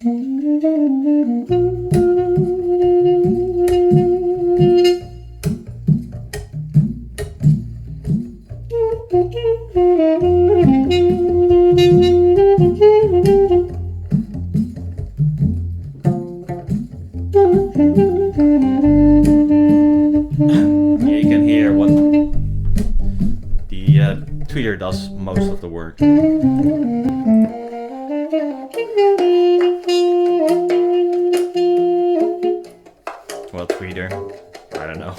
You can hear what the tweeter does most of the work. Well, tweeter, I don't know.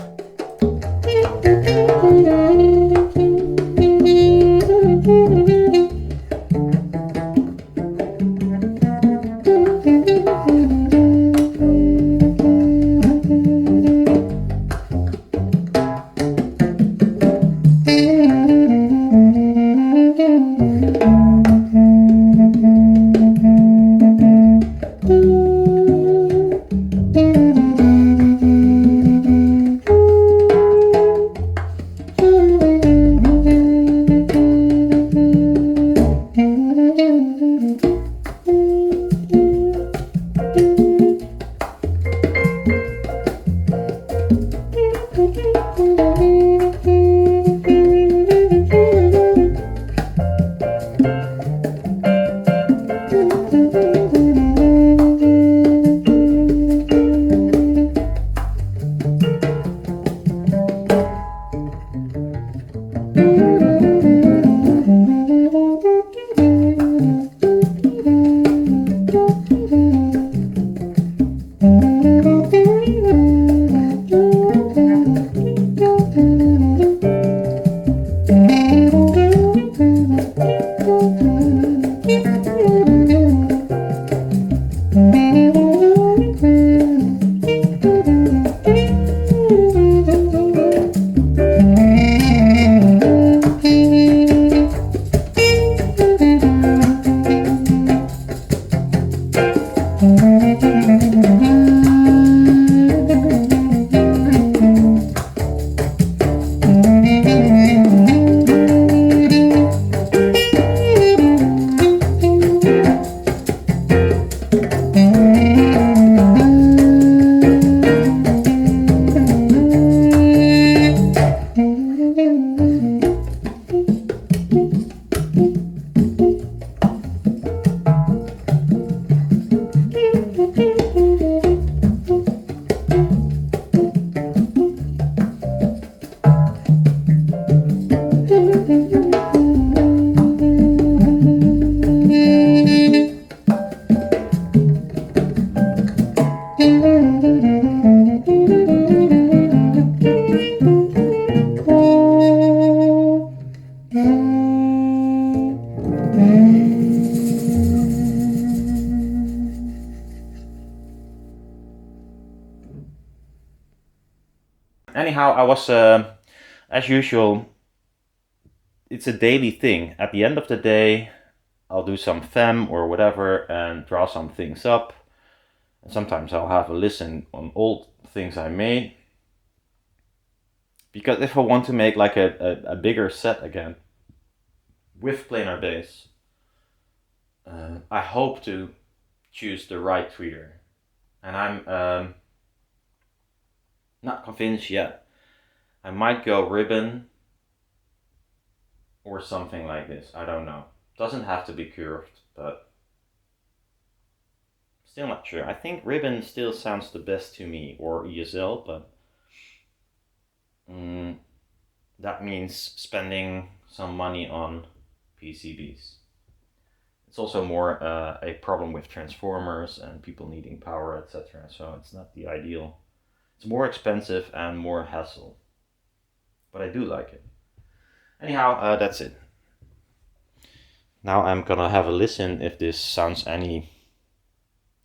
Anyhow, I was, as usual, it's a daily thing. At the end of the day, I'll do some fem or whatever and draw some things up. And sometimes I'll have a listen on old things I made. Because if I want to make like a bigger set again with planar bass, I hope to choose the right tweeter. And I'm not convinced yet. I might go ribbon or something like this. I don't know. Doesn't have to be curved, but still not sure. I think ribbon still sounds the best to me, or ESL, but that means spending some money on PCBs. It's also more a problem with transformers and people needing power, etc. So it's not the ideal. It's more expensive and more hassle, but I do like it. Anyhow, that's it. Now I'm gonna have a listen if this sounds any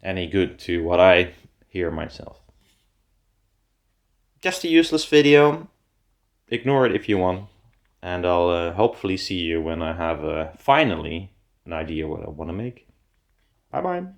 good to what I hear myself. Just a useless video. Ignore it if you want, and I'll hopefully see you when I have finally an idea what I want to make. Bye bye.